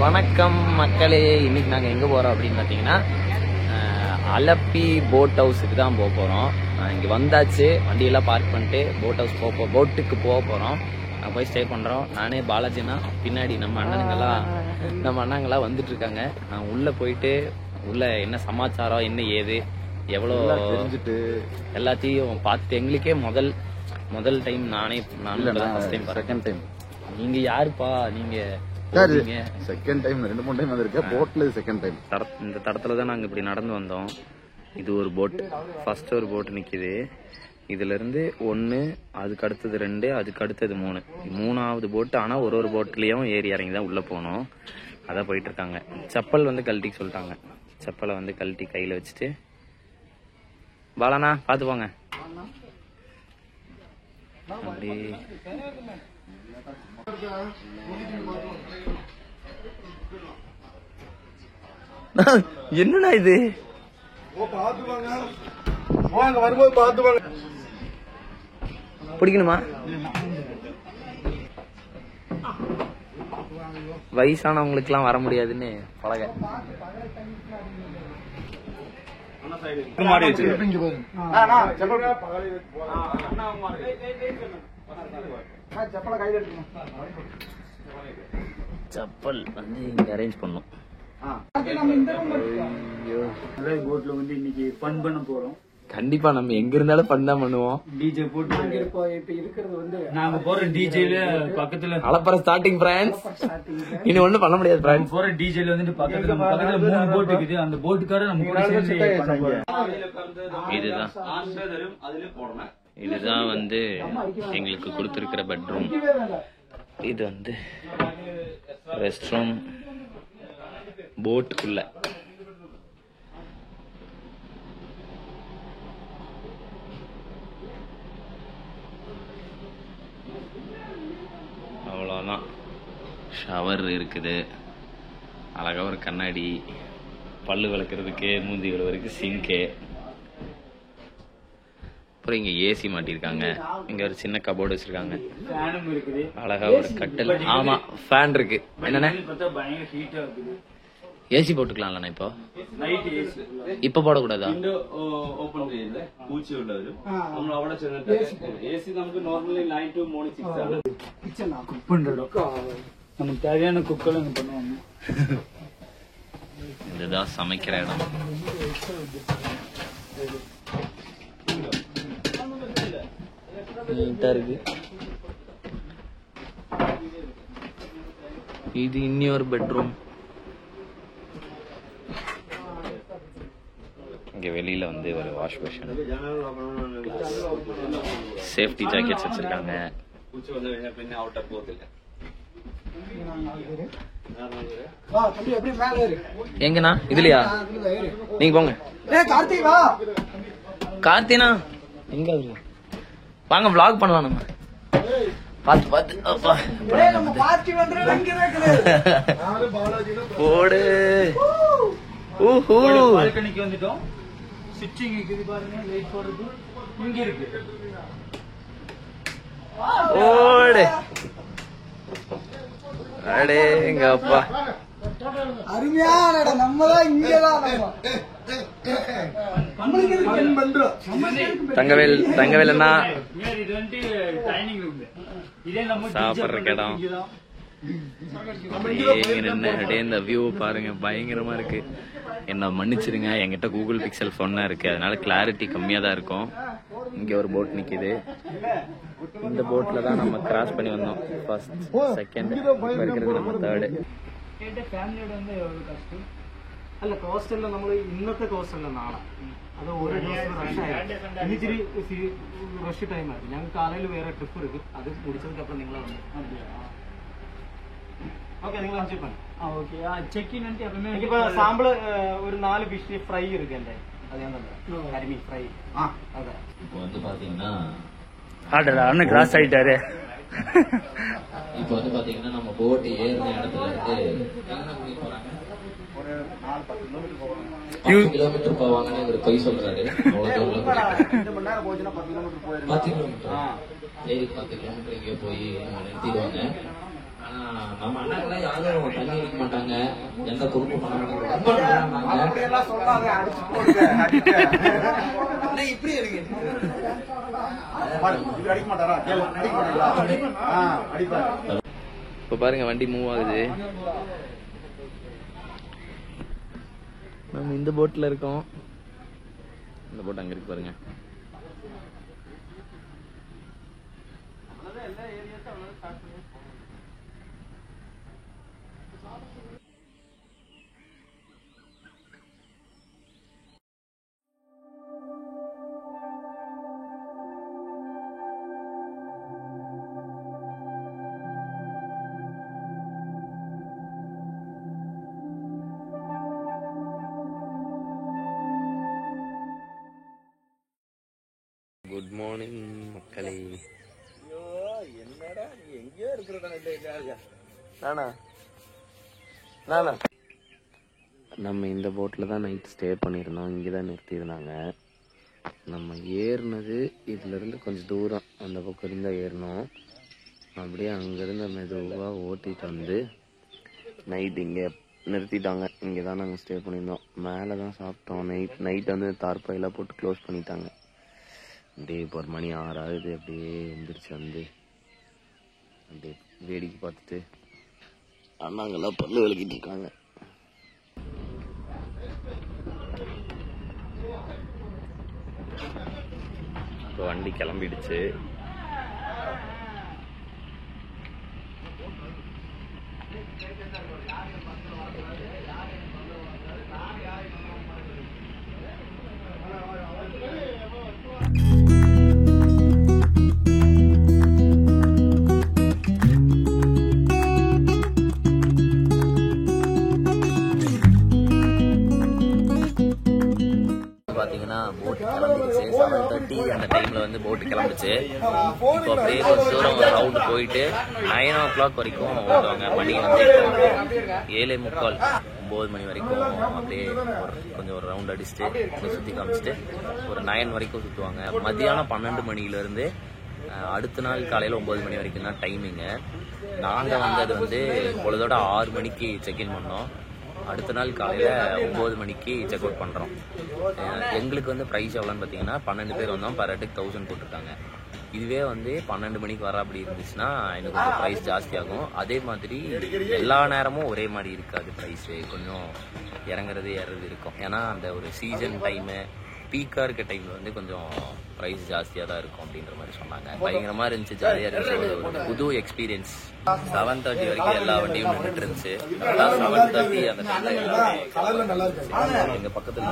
வணக்கம் மக்களே, இன்னைக்கு நாங்கள் எங்கே போகிறோம் அப்படின்னு பார்த்தீங்கன்னா அலப்பி போட் ஹவுஸுக்கு தான் போக போகிறோம். இங்கே வந்தாச்சு, வண்டியெல்லாம் பார்க் பண்ணிட்டு போட்டுக்கு போக போகிறோம். நான் போய் ஸ்டே பண்ணுறோம். நானே பாலாஜினா, பின்னாடி நம்ம அண்ணங்களாம் வந்துட்டு இருக்காங்க. நான் உள்ளே போயிட்டு உள்ள என்ன சமாச்சாரம், என்ன ஏது, எவ்வளோ தெரிஞ்சுட்டு எல்லாத்தையும் பார்த்துட்டு, எங்களுக்கே முதல் டைம். நானும் ஃபர்ஸ்ட் டைம், செகண்ட் டைம். நீங்க யாருப்பா? நீங்க செகண்ட் டைம் 2-3 டைம் வந்திருக்கேன். போட்ல செகண்ட் டைம். இந்த தடத்துல தான் நாங்க இப்படி நடந்து வந்தோம். இது ஒரு போட், ஃபர்ஸ்ட் ஒரு போட் நிக்குது. இதுல இருந்து 1, அதுக்கு அடுத்தது 2, அதுக்கு அடுத்தது 3, 3வது போட். ஆனா ஒரு போட்லயும் ஏறி இறங்கி தான் உள்ள போனோம். அதான் போயிட்டு இருக்காங்க. செப்பல் வந்து கழட்டிக்க சொல்லிட்டாங்க. செப்பலை வந்து கழட்டி கையில வச்சுட்டு, பாலானா பாத்து போங்க. அப்படி என்னடா இது? பிடிக்கணுமா? வயசானவங்களுக்கு எல்லாம் வர முடியாதுன்னு பழக. செப்பல் வந்து இங்க அரேஞ்ச் பண்ணும். கண்டிப்பா நம்ம எங்க இருந்தாலும் ஃபன் தான் பண்ணுவோம். டிஜே போட்டு நாங்க போற டிஜேல பக்கத்துல அலப்பற ஸ்டார்டிங் பிரான்ஸ். இனி ஒண்ணும் பண்ண முடியாது பிரான்ஸ். போற டிஜேல வந்துட்டு பக்கத்துல 3 போட் இருக்குது. அந்த போட்டுக்கார நம்ம கூட சேர்ந்து பண்ண போறோம். இதுதான் வந்து எங்களுக்கு கொடுத்திருக்கிற பெட்ரூம். இது வந்து ரெஸ்ட் ரூம் போட்டுக்குள்ள. அவ்வளோதான். ஷவர் இருக்குது, அழகா ஒரு கண்ணாடி, பல்லு விளக்குறதுக்கு, மூந்தி கழுவுறதுக்கு சிங்கு. அப்புறம் இங்க ஏசி மாட்டிருக்காங்க. இங்க ஒரு சின்ன கபோர்டு வச்சிருக்காங்க. அழகா ஒரு கட்டில். ஆமா, ஃபேன் இருக்கு. என்னன்னா ஏசி போட்டுக்கலாம்ல இப்போ? இப்ப போடக்கூடாதா? நமக்கு தேவையான குக்கெல்லாம் பண்ணுவாங்க. இதுதான் சமைக்கிற இடம். நீட்டா இருக்கு. இது இன்னொரு பெட்ரூம். இங்க வெளியில வந்து ஒரு வாஷ் பேஷன், சேஃப்டி ஜாக்கெட்ஸ் வச்சிருக்காங்க. எங்கண்ணா? இதுலயா? நீங்க போங்க. கார்த்தினா எங்க? வாங்க vlog பண்ணலாம். நம்ம பாத்து போடு. பால்கனிக்கு வந்துட்டோம். ஸ்விட்சிங் இருக்குது பாருங்க, லைட் போடுறது இங்க இருக்கு. போடு. அடே எங்க அப்பா, அருமையான இடம். நம்மதான் இங்கதான் தங்கவேல் அண்ணா இது வந்து டைனிங் ரூம். இதே நம்ம சாப்பிடுற இடம். அப்படியே இந்த வியூ பாருங்க, பயங்கரமா இருக்கு. என்ன மன்னிச்சிருங்க, என்கிட்ட கூகுள் பிக்சல் ஃபோன் இருக்கு, அதனால கிளாரிட்டி கம்மியா தான் இருக்கும். இங்க ஒரு போட் நிக்குது. இந்த போட்ல தான் நம்ம கிராஸ் பண்ணி வந்தோம். ஃபர்ஸ்ட், செகண்ட், இருக்கிறது நம்ம தேர்டு. ഫാമിലിയോട് வந்து എவ்வளவு കഷ്ടം? അല്ല, കോസ്റ്റല്ല നമ്മൾ ഇന്നത്തെ കോസ്റ്റല്ല നാളെ. അത് ഒരു ദിവസം ഇന്നിച്ചിരി റഷ് ടൈം ആയിരുന്നു. ഞങ്ങൾക്ക് കാലയിൽ വേറെ ട്രിപ്പ് എടുക്കും. അത് முடிச்சதுக்கு அப்புறம் நீங்களா வந்து ஓகே, நீங்க அனுப்பிச்சு பண்ணு. ஓகே, செக் இன் வந்து எப்பவுமே இப்போ சாம்பிள் ஒரு 4 ஃபிஷ் ஃப்ரை இருக்கு. அந்த அது என்ன கரிமீன் ஃப்ரை. அத இப்போ வந்து பாத்தீங்கன்னா ஆர்டர் அண்ணன் கிராஸ் ஆயிட்டாரு. இப்போ வந்து பாத்தீங்கன்னா நம்ம போட் ஏறின இடத்துல இருந்து ஒரு 4-10 கிலோமீட்டர் போவாங்கன்னு இவர் பொய் சொல்றாரு. 2 மணி நேரம் போச்சுன்னா 10 கிலோமீட்டர் போயிடும். 10 கிலோமீட்டர் ஏறி 10 கிலோமீட்டர் இங்கே போய் நிறுத்திடுவாங்க. ஆனா நம்ம அண்ணாக்கெல்லாம் யாரும் தண்ணி அடிக்க மாட்டாங்க, எந்த பொறுப்பும் பண்ண மாட்டாங்க. இப்படி இருக்கு. இப்ப பாருங்க வண்டி மூவ் ஆகுது. நம்ம இந்த போட்ல இருக்கோம். இந்த போட் அங்க இருக்கு பாருங்க. குட் மார்னிங் மக்களே. என்னடா நீ எங்கேயோ இருக்கிற நம்ம இந்த போட்டில் தான் நைட் ஸ்டே பண்ணியிருந்தோம். இங்கே தான் நிறுத்தியிருந்தாங்க. நம்ம ஏறினது இதுலேருந்து கொஞ்சம் தூரம் அந்த பக்கம் இருந்தால் ஏறினோம். அப்படியே அங்கேருந்து மெதுவாக ஓட்டிகிட்டு வந்து நைட் இங்கே நிறுத்திட்டாங்க. இங்கே தான் நாங்கள் ஸ்டே பண்ணியிருந்தோம். மேலே தான் சாப்பிட்டோம். நைட் வந்து தார்பாயெல்லாம் போட்டு க்ளோஸ் பண்ணிட்டாங்க. அப்படியே இப்போ ஒரு மணி 6 ஆகுது. அப்படியே எந்திரிச்சு வந்து அப்படியே வேடிக்கை பார்த்துட்டு அண்ணாங்கெல்லாம் பல்லு விளக்கிட்டு இருக்காங்க. இப்போ வண்டி கிளம்பிடுச்சு. பாத்தீங்கன்னா போட் கிளம்பிடுச்சு. 7:30 அந்த டைம்ல வந்து போட்டு கிளம்பிச்சு. இப்போ அப்படியே கொஞ்சம் தூரம் ரவுண்டு போயிட்டு 9 o'clock வரைக்கும் ஓடுவாங்க. மணி வந்து 7:45 9 மணி வரைக்கும் அப்படியே கொஞ்சம் ஒரு ரவுண்ட் அடிச்சுட்டு அப்படியே சுற்றி காமிச்சிட்டு ஒரு 9 வரைக்கும் சுற்றுவாங்க. மத்தியானம் 12 மணிலேருந்து அடுத்த நாள் காலையில் 9 மணி வரைக்கும் தான் டைமிங்கு. நாங்கள் வந்தது வந்து பொழுதோட 6 மணிக்கு செக்இன் பண்ணோம். அடுத்த நாள் காலையில் 9 மணிக்கு செக் அவுட் பண்ணுறோம். எங்களுக்கு வந்து ப்ரைஸ் எவ்வளோன்னு பார்த்தீங்கன்னா 12 பேர் வந்தோம். பர் ஹெட்டுக்கு 1000 போட்டிருக்காங்க. இதுவே வந்து 12 மணிக்கு வர அப்படி இருந்துச்சுன்னா எனக்கு கொஞ்சம் ப்ரைஸ் ஜாஸ்தியாகும். அதே மாதிரி எல்லா நேரமும் ஒரே மாதிரி இருக்காது. ப்ரைஸு கொஞ்சம் இறங்குறது ஏறுறது இருக்கும். ஏன்னா அந்த ஒரு சீசன் டைமு பீக்காக இருக்க டைமில் வந்து கொஞ்சம் ப்ரைஸ் ஜாஸ்தியாக தான் இருக்கும் அப்படின்ற மாதிரி சொன்னாங்க. பயங்கரமாக இருந்துச்சு, ஜாலியாக இருந்துச்சு. ஒரு புது எக்ஸ்பீரியன்ஸ். 7:30 வரைக்கும் எல்லா வண்டியும் நின்றுட்டு இருந்துச்சு. 7:30 அந்த டைம்ல எங்கள் பக்கத்தில்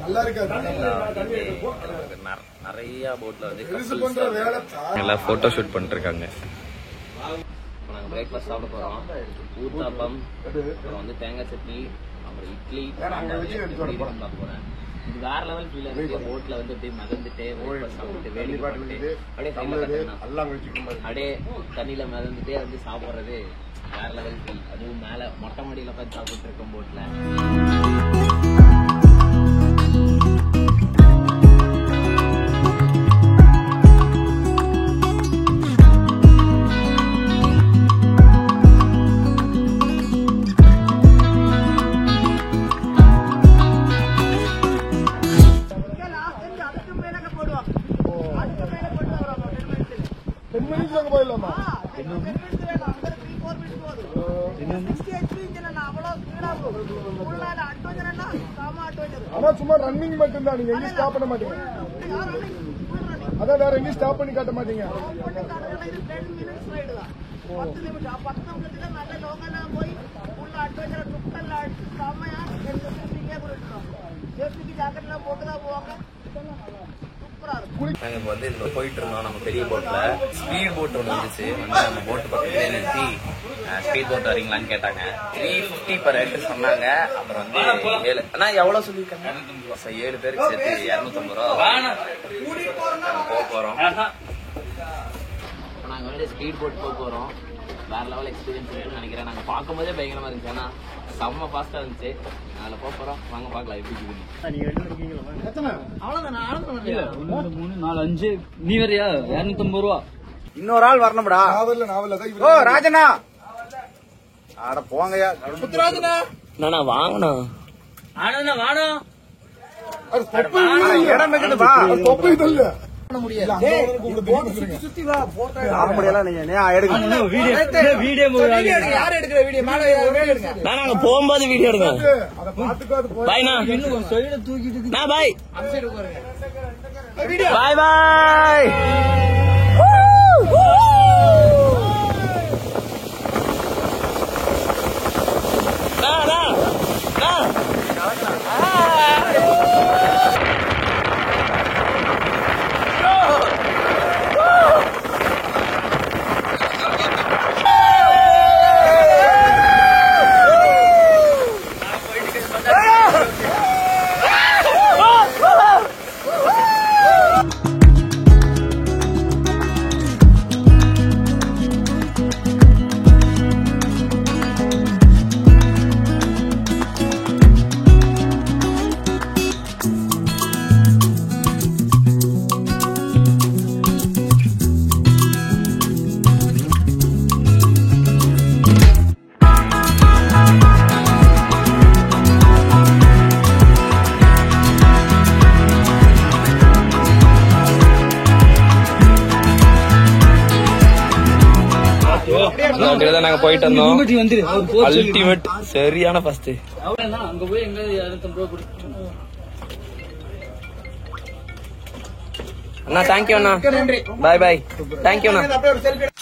எல்லாமே நிறைய போட்டில் வந்து எல்லாம் ஃபோட்டோ ஷூட் பண்ணிட்டு இருக்காங்க. இப்போ நாங்கள் பிரேக்ஃபாஸ்ட் சாப்பிட போகிறோம். ஊத்தாப்பம், அப்புறம் வந்து தேங்காய் சட்னி, அப்புறம் இட்லி பார்க்க போகிறேன். இது வேற லெவல் ஃபீல் இருக்கு. போட்ல வந்து அப்படியே மிதந்துட்டே சாப்பிட்டு வேடிக்கை பார்த்துட்டு அப்படியே தண்ணியில மிதந்துட்டே வந்து சாப்பிட்றது வேற லெவல் ஃபீல். அதுவும் மேல மொட்டை மாடியில பார்த்து சாப்பிட்டு இருக்கோம் போட்ல. சும்மா ரன்னிங் மட்டும் தான். நீங்க எங்கேயும் ஸ்டாப் பண்ண மாட்டீங்க. அதான் வேற எங்கேயும் ஸ்டாப் பண்ணி காட்ட மாட்டீங்க. நாங்கள் இப்போ வந்து இதில் போயிட்டு இருந்தோம். நம்ம பெரிய போட்ல ஸ்பீட் போட் ஒன்று வந்துச்சு. வந்து நம்ம போட்டு பக்கத்துலேயே நிறுத்தி ஸ்பீட் போட் வரீங்களான்னு கேட்டாங்க. 350 per head சொன்னாங்க. அப்புறம் வந்து 7 ஆனால் எவ்வளோ சொல்லியிருக்காங்க? 7 பேருக்கு சேர்த்து 250 ரூபா போக போகிறோம். இப்போ நாங்கள் வந்து ஸ்பீட் போட் போக போகிறோம். வேற லெவல் எக்ஸ்பீரியன்ஸ் இருக்குன்னு நினைக்கிறேன். நாங்கள் பார்க்கும்போதே பயங்கரமாக இருந்துச்சு. ஏன்னா செம்ம ஃபாஸ்ட்டாக இருந்துச்சு. அதில் போக போகிறோம். வாங்க பார்க்கலாம் எப்படி இருக்குது. 1 2 3 4 5 நீ வரையா 250 ரூபா. இன்னொரு ஆள் வரணும்டா. நாவல்ல தான். ஓ ராஜனா ஆட போங்கயா நானா வாங்கணும் ஆனா வாடா அது தொப்பை இடம் இருக்குதுப்பா அது தொப்பை இல்ல நான் அங்க போகும்போது வீடியோ எடுங்க அதை பாத்துக்காது போய் பாய்ண்ணா சைட தூக்கிட்டு நான் பாய் அந்த சைடு பாருங்க பாய் பாய் நாங்க போயிட்டு வந்தோம் அல்டிமேட் சரியான ஃபர்ஸ்ட் அங்க போய் எங்க 250 ரூபா கொடுத்து அண்ணா தேங்க்யூ அண்ணா பாய் பாய் தேங்க்யூ அண்ணா